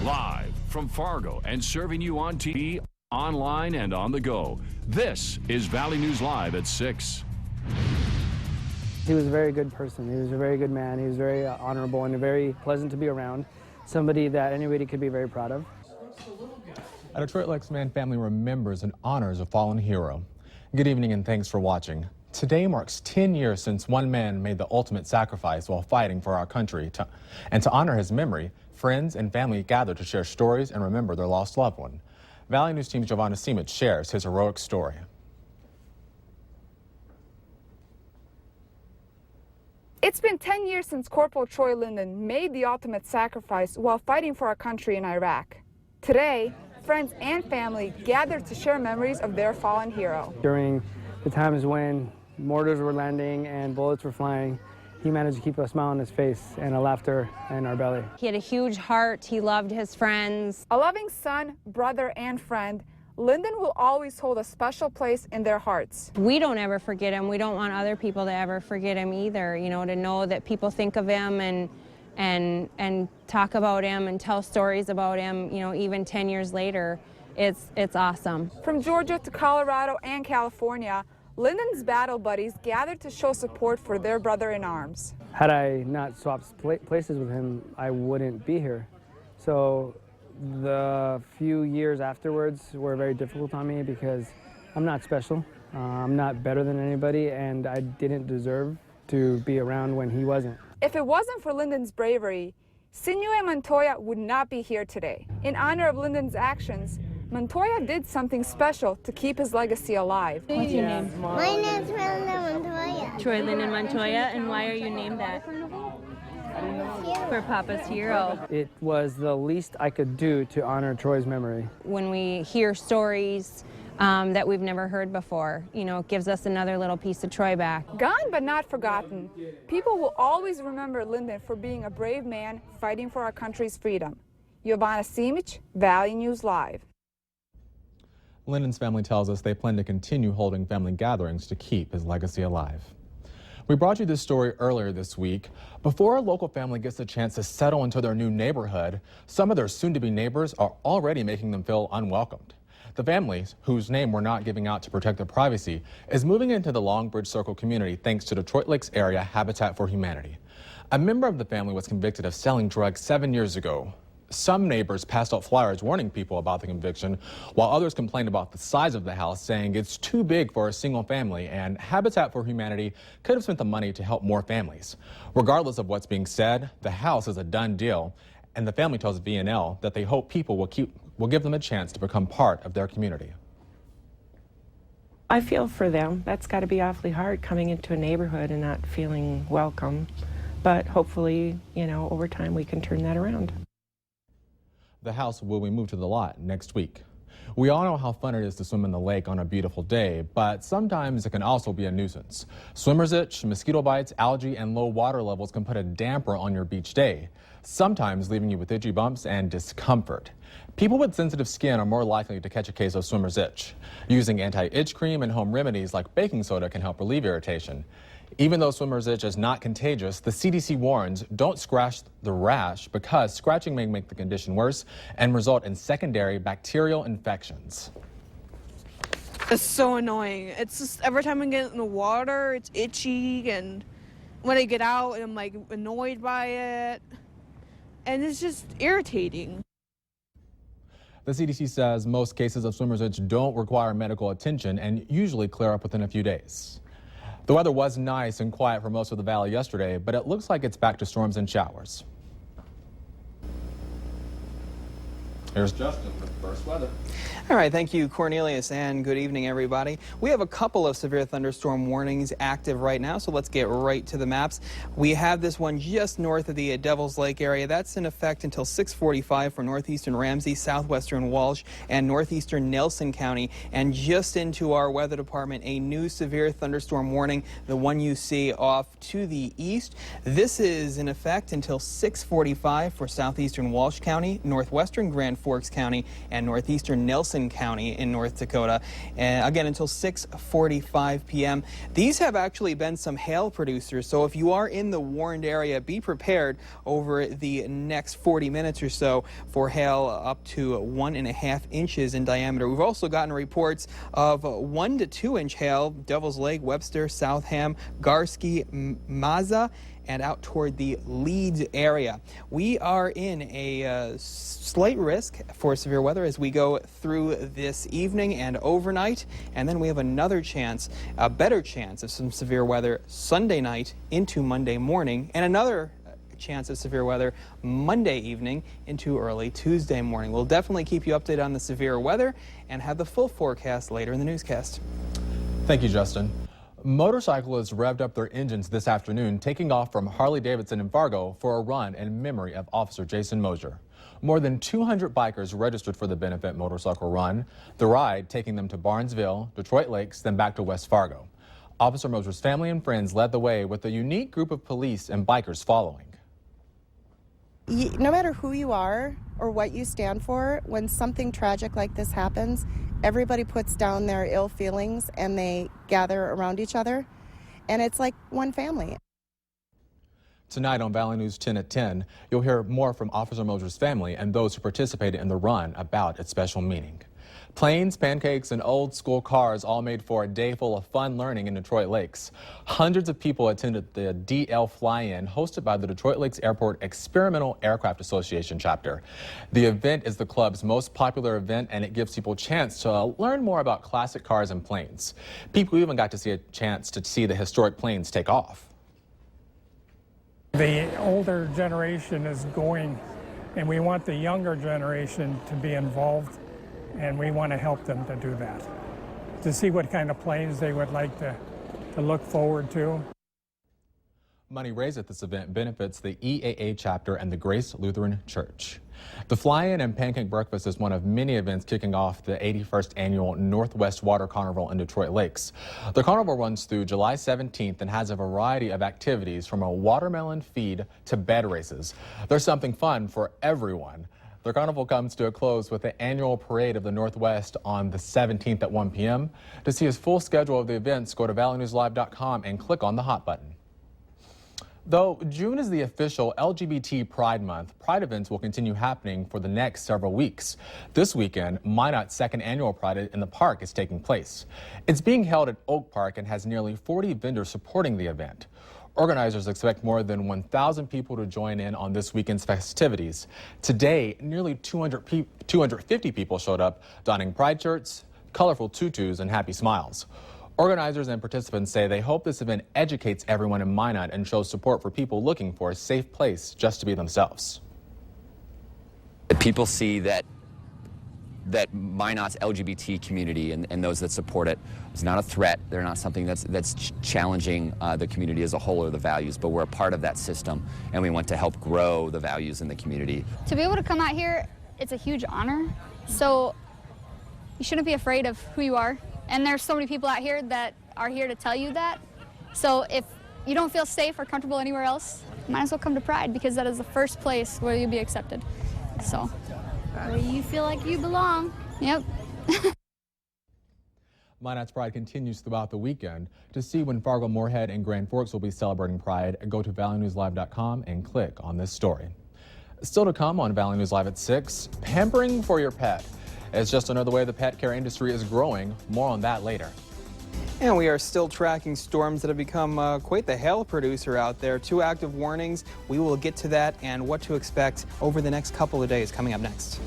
Live from Fargo and serving you on TV, online, and on the go. This is Valley News Live at 6. He was a very good person. He was a very good man. He was very honorable and very pleasant to be around. Somebody that anybody could be very proud of. A Detroit Lakes man family remembers and honors a fallen hero. Good evening and thanks for watching. Today marks 10 years since one man made the ultimate sacrifice while fighting for our country. And to honor his memory, friends and family gathered to share stories and remember their lost loved one. Valley News team Giovanna Simic shares his heroic story. It's been 10 years since Corporal Troy Linden made the ultimate sacrifice while fighting for our country in Iraq. Today, friends and family gathered to share memories of their fallen hero. During the times when mortars were landing and bullets were flying, he managed to keep a smile on his face and a laughter in our belly. He had a huge heart. He loved his friends. A loving son, brother, and friend, Linden will always hold a special place in their hearts. We don't ever forget him. We don't want other people to ever forget him either. You know, to know that people think of him and talk about him and tell stories about him, you know, even 10 years later, it's awesome. From Georgia to Colorado and California, Linden's battle buddies gathered to show support for their brother in arms. Had I not swapped places with him, I wouldn't be here. So the few years afterwards were very difficult on me because I'm not special. I'm not better than anybody, and I didn't deserve to be around when he wasn't. If it wasn't for Linden's bravery, Sinue Montoya would not be here today. In honor of Linden's actions, Montoya did something special to keep his legacy alive. What's your name? My name's Linden Montoya. Troy Linden Montoya, and why are you named that? For Papa's hero. It was the least I could do to honor Troy's memory. When we hear stories that we've never heard before, you know, it gives us another little piece of Troy back. Gone but not forgotten, people will always remember Linden for being a brave man fighting for our country's freedom. Giovanna Simic, Valley News Live. Linden's family tells us they plan to continue holding family gatherings to keep his legacy alive. We brought you this story earlier this week. Before a local family gets a chance to settle into their new neighborhood, some of their soon-to-be neighbors are already making them feel unwelcomed. The family, whose name we're not giving out to protect their privacy, is moving into the Longbridge Circle community thanks to Detroit Lakes Area Habitat for Humanity. A member of the family was convicted of selling drugs 7 years ago. Some neighbors passed out flyers warning people about the conviction, while others complained about the size of the house, saying it's too big for a single family, and Habitat for Humanity could have spent the money to help more families. Regardless of what's being said, the house is a done deal, and the family tells VNL that they hope people will give them a chance to become part of their community. I feel for them. That's got to be awfully hard, coming into a neighborhood and not feeling welcome. But hopefully, you know, over time we can turn that around. The house will be moved to the lot next week. We all know how fun it is to swim in the lake on a beautiful day, but sometimes it can also be a nuisance. Swimmer's itch, mosquito bites, algae, and low water levels can put a damper on your beach day, sometimes leaving you with itchy bumps and discomfort. People with sensitive skin are more likely to catch a case of swimmer's itch. Using anti-itch cream and home remedies like baking soda can help relieve irritation. Even though swimmer's itch is not contagious, the CDC warns don't scratch the rash because scratching may make the condition worse and result in secondary bacterial infections. It's so annoying. It's just every time I get in the water, it's itchy, and when I get out, I'm like annoyed by it, and it's just irritating. The CDC says most cases of swimmer's itch don't require medical attention and usually clear up within a few days. The weather was nice and quiet for most of the valley yesterday, but it looks like it's back to storms and showers. Here's Justin with first weather. All right, thank you, Cornelius, and good evening, everybody. We have a couple of severe thunderstorm warnings active right now, so let's get right to the maps. We have this one just north of the Devil's Lake area. That's in effect until 6:45 for northeastern Ramsey, southwestern Walsh, and northeastern Nelson County. And just into our weather department, a new severe thunderstorm warning, the one you see off to the east. This is in effect until 6:45 for southeastern Walsh County, northwestern Grand Forks County and northeastern Nelson County in North Dakota, and again until 6:45 p.m. These have actually been some hail producers, so if you are in the warned area, be prepared over the next 40 minutes or so for hail up to 1.5 inches in diameter. We've also gotten reports of 1 to 2 inch hail, Devil's Lake, Webster, Southam, Garski, Mazza, and out toward the Leeds area. We are in a slight risk for severe weather as we go through this evening and overnight, and then we have another chance, a better chance of some severe weather Sunday night into Monday morning, and another chance of severe weather Monday evening into early Tuesday morning. We'll definitely keep you updated on the severe weather and have the full forecast later in the newscast. Thank you, Justin. Motorcyclists revved up their engines this afternoon, taking off from Harley-Davidson in Fargo for a run in memory of Officer Jason Mosier. More than 200 bikers registered for the benefit motorcycle run, the ride taking them to Barnesville, Detroit Lakes, then back to West Fargo. Officer Mosier's family and friends led the way with a unique group of police and bikers following. No matter who you are or what you stand for, when something tragic like this happens, everybody puts down their ill feelings and they gather around each other, and it's like one family. Tonight on Valley News 10 at 10, you'll hear more from Officer Mosier's family and those who participated in the run about its special meaning. Planes, pancakes, and old school cars all made for a day full of fun learning in Detroit Lakes. Hundreds of people attended the DL Fly-In hosted by the Detroit Lakes Airport Experimental Aircraft Association chapter. The event is the club's most popular event, and it gives people a chance to learn more about classic cars and planes. People even got to see a chance to see the historic planes take off. The older generation is going, and we want the younger generation to be involved, and we want to help them to do that, to see what kind of planes they would like to look forward to. Money raised at this event benefits the EAA chapter and the Grace Lutheran Church. The Fly-In and Pancake Breakfast is one of many events kicking off the 81st annual Northwest Water Carnival in Detroit Lakes. The carnival runs through July 17th and has a variety of activities from a watermelon feed to bed races. There's something fun for everyone. The carnival comes to a close with the annual parade of the Northwest on the 17th at 1 p.m. To see his full schedule of the events, go to valleynewslive.com and click on the Hot button. Though June is the official LGBT Pride Month, Pride events will continue happening for the next several weeks. This weekend, Minot's second annual Pride in the park is taking place. It's being held at Oak Park and has nearly 40 vendors supporting the event. Organizers expect more than 1,000 people to join in on this weekend's festivities. Today, nearly 250 people showed up donning pride shirts, colorful tutus, and happy smiles. Organizers and participants say they hope this event educates everyone in Minot and shows support for people looking for a safe place just to be themselves. People see that Minot's LGBT community and those that support it is not a threat. They're not something that's challenging the community as a whole or the values, but we're a part of that system, and we want to help grow the values in the community. To be able to come out here, it's a huge honor, so you shouldn't be afraid of who you are. And there's so many people out here that are here to tell you that. So if you don't feel safe or comfortable anywhere else, you might as well come to Pride, because that is the first place where you'll be accepted. So. Where you feel like you belong. Yep. Minot's Pride continues throughout the weekend. To see when Fargo, Moorhead, and Grand Forks will be celebrating Pride, go to valleynewslive.com and click on this story. Still to come on Valley News Live at 6, pampering for your pet. It's just another way the pet care industry is growing. More on that later. And we are still tracking storms that have become quite the hail producer out there. 2 active warnings. We will get to that and what to expect over the next couple of days coming up next.